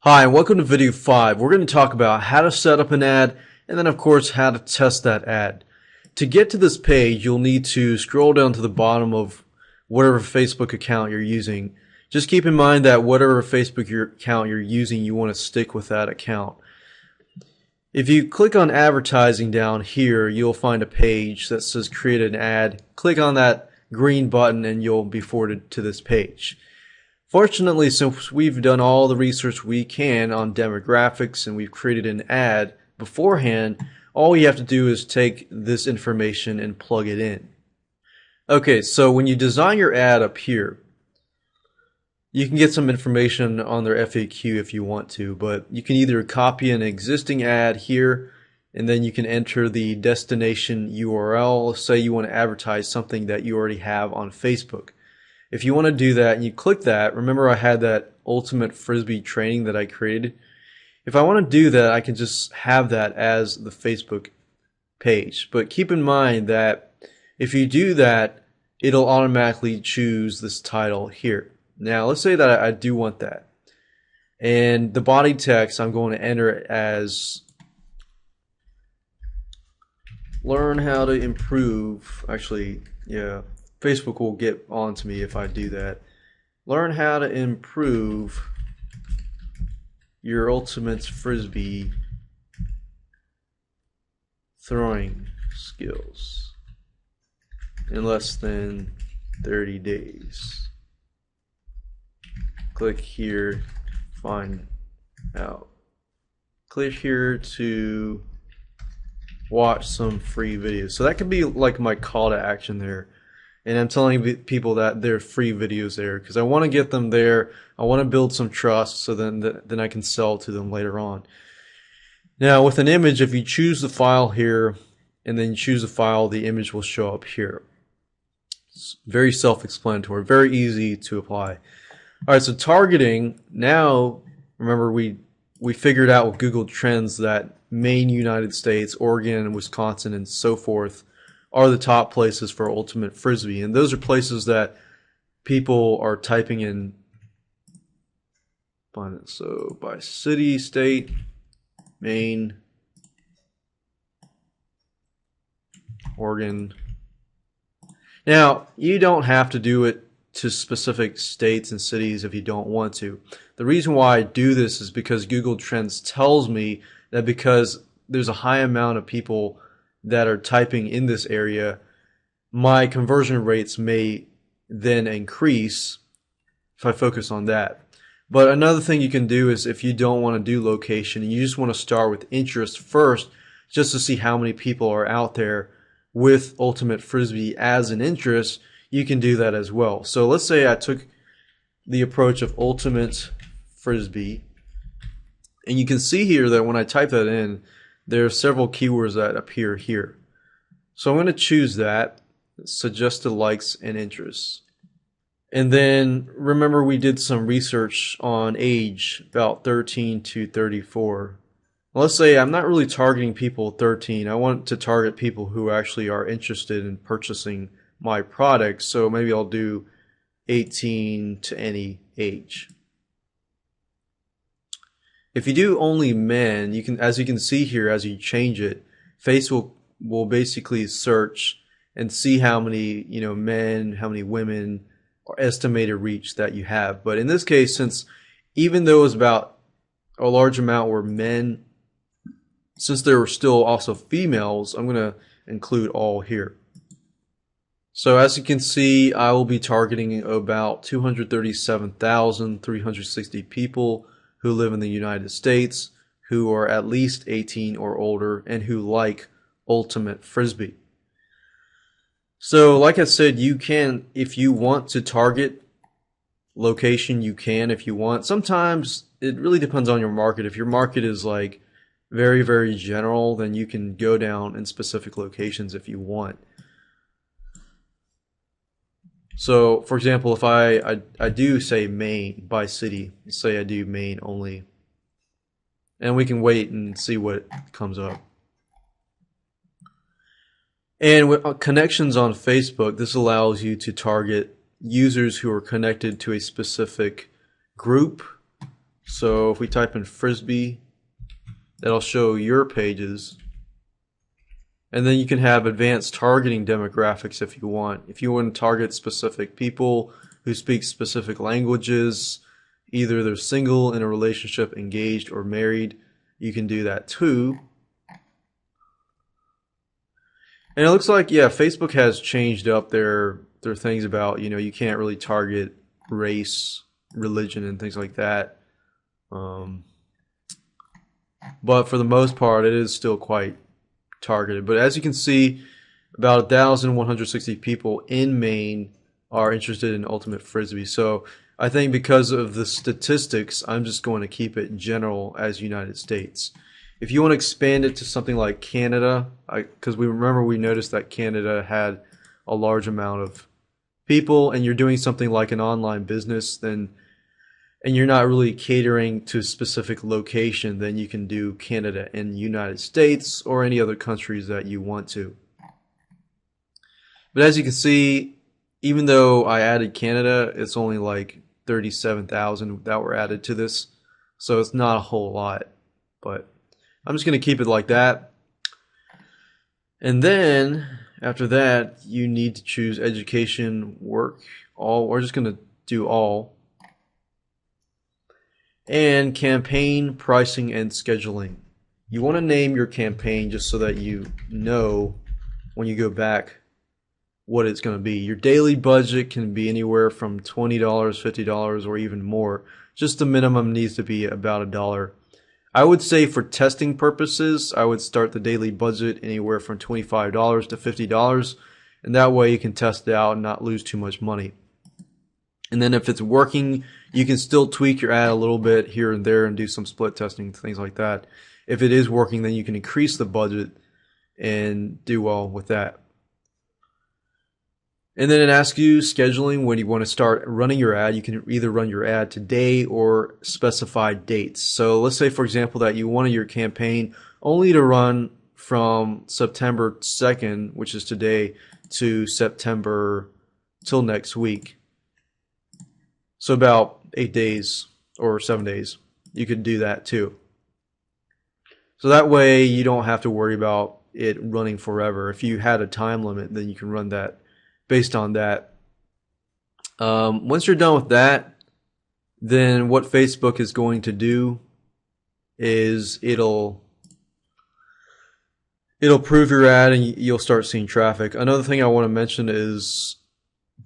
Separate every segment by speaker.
Speaker 1: Hi, and welcome to video 5. We're going to talk about how to set up an ad and then of course how to test that ad. To get to this page, you'll need to scroll down to the bottom of whatever Facebook account you're using. Just keep in mind that whatever Facebook account you're using, you want to stick with that account. If you click on advertising down here, you'll find a page that says create an ad. Click on that green button and you'll be forwarded to this page. Fortunately, since we've done all the research we can on demographics and we've created an ad beforehand, all you have to do is take this information and plug it in. Okay, so when you design your ad up here, you can get some information on their FAQ if you want to, but you can either copy an existing ad here and then you can enter the destination URL. Say you want to advertise something that you already have on Facebook. If you want to do that and you click that, remember I had that ultimate frisbee training that I created. If I want to do that, I can just have that as the Facebook page. But keep in mind that if you do that, it'll automatically choose this title here. Now let's say that I do want that. And the body text I'm going to enter as learn how to improve. Actually, yeah. Facebook will get on to me if I do that. Learn how to improve your ultimate frisbee throwing skills in less than 30 days. Click here, find out. Click here to watch some free videos. So that could be like my call to action there. And I'm telling people that there are free videos there because I want to get them there. I want to build some trust so then I can sell to them later on. Now with an image, if you choose the file here and then you choose the file, the image will show up here. It's very self-explanatory, very easy to apply. Alright, so targeting, now remember we figured out with Google Trends that Maine, United States, Oregon, Wisconsin, and so forth are the top places for ultimate frisbee, and those are places that people are typing in. Find it. So by city, state, Maine, Oregon. Now you don't have to do it to specific states and cities if you don't want to. The reason why I do this is because Google Trends tells me that because there's a high amount of people that are typing in this area, my conversion rates may then increase if I focus on that. But another thing you can do is if you don't want to do location and you just want to start with interest first, just to see how many people are out there with ultimate frisbee as an interest, you can do that as well. So let's say I took the approach of ultimate frisbee, and you can see here that when I type that in, there are several keywords that appear here. So I'm going to choose that, suggested likes and interests. And then remember we did some research on age, about 13 to 34. Let's say I'm not really targeting people 13. I want to target people who actually are interested in purchasing my product. So maybe I'll do 18 to any age. If you do only men, you can, as you can see here, as you change it, Facebook will basically search and see how many, men, how many women, or estimated reach that you have. But in this case, since even though it was about a large amount were men, since there were still also females, I'm going to include all here. So as you can see, I will be targeting about 237,360 people who live in the United States, who are at least 18 or older, and who like ultimate frisbee. So like I said, you can, if you want to target location, you can if you want. Sometimes it really depends on your market. If your market is like very, very general, then you can go down in specific locations if you want. So, for example, if I do say Maine by city, say I do Maine only, and we can wait and see what comes up. And with connections on Facebook, this allows you to target users who are connected to a specific group So if we type in Frisbee, that'll show your pages. And then you can have advanced targeting demographics if you want. If you want to target specific people who speak specific languages, either they're single, in a relationship, engaged, or married, you can do that too. And it looks like, yeah, Facebook has changed up their things about, you can't really target race, religion, and things like that. But for the most part, it is still quite targeted. But as you can see, about 1,160 people in Maine are interested in Ultimate Frisbee. So I think because of the statistics, I'm just going to keep it general as United States. If you want to expand it to something like Canada, because we noticed that Canada had a large amount of people, and you're doing something like an online business, and you're not really catering to a specific location, then you can do Canada and United States or any other countries that you want to. But as you can see, even though I added Canada, it's only like 37,000 that were added to this. So it's not a whole lot, but I'm just going to keep it like that. And then after that, you need to choose education, work, all. We're just going to do all. And campaign, pricing, and scheduling. You want to name your campaign just so that you know when you go back what it's going to be. Your daily budget can be anywhere from $20, $50, or even more. Just the minimum needs to be about $1. I would say for testing purposes, I would start the daily budget anywhere from $25 to $50, and that way you can test it out and not lose too much money. And then if it's working, you can still tweak your ad a little bit here and there and do some split testing, things like that. If it is working, then you can increase the budget and do well with that. And then it asks you scheduling when you want to start running your ad. You can either run your ad today or specified dates. So let's say, for example, that you wanted your campaign only to run from September 2nd, which is today, to September till next week. So about 8 days or 7 days. You could do that too. So that way you don't have to worry about it running forever. If you had a time limit, then you can run that based on that. Once you're done with that, then what Facebook is going to do is it'll prove your ad and you'll start seeing traffic. Another thing I want to mention is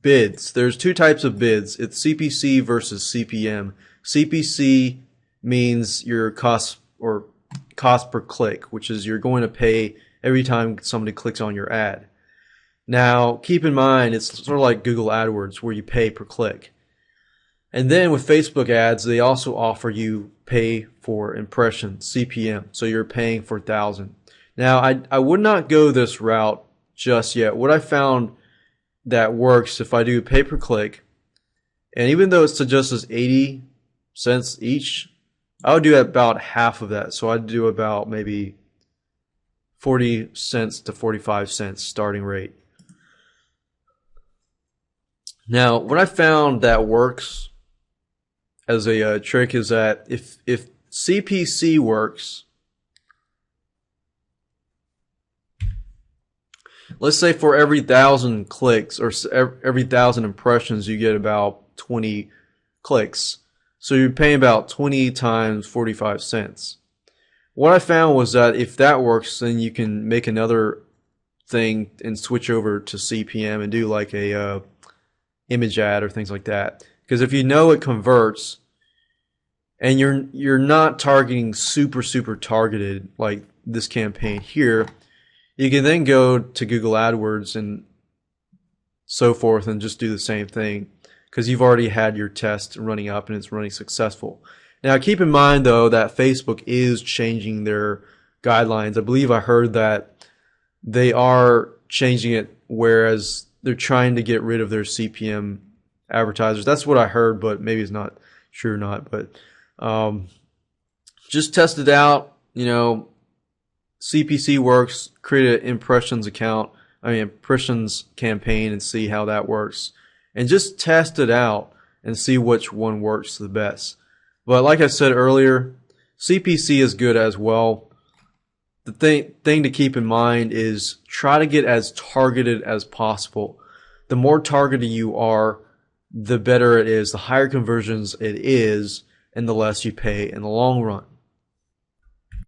Speaker 1: bids. There's two types of bids. It's CPC versus CPM. CPC means your cost per click, which is you're going to pay every time somebody clicks on your ad. Now, keep in mind, it's sort of like Google AdWords where you pay per click. And then with Facebook ads, they also offer you pay for impressions, CPM. So you're paying for 1,000. Now, I would not go this route just yet. What I found that works, if I do pay per click, and even though it suggests 80 cents each, I would do about half of that. So I'd do about maybe 40 cents to 45 cents starting rate. Now, what I found that works as a trick is that if CPC works, let's say for every 1,000 clicks or every 1,000 impressions, you get about 20 clicks. So you're paying about 20 times 45 cents. What I found was that if that works, then you can make another thing and switch over to CPM and do like a image ad or things like that. Because if you know it converts and you're not targeting super targeted like this campaign here, you can then go to Google AdWords and so forth and just do the same thing because you've already had your test running up and it's running successful. Now keep in mind though that Facebook is changing their guidelines. I believe I heard that they are changing it, whereas they're trying to get rid of their CPM advertisers. That's what I heard, but maybe it's not true or not. But just test it out. You know, CPC works. Create an impressions campaign and see how that works. And just test it out and see which one works the best. But like I said earlier, CPC is good as well. The thing to keep in mind is try to get as targeted as possible. The more targeted you are, the better it is, the higher conversions it is, and the less you pay in the long run.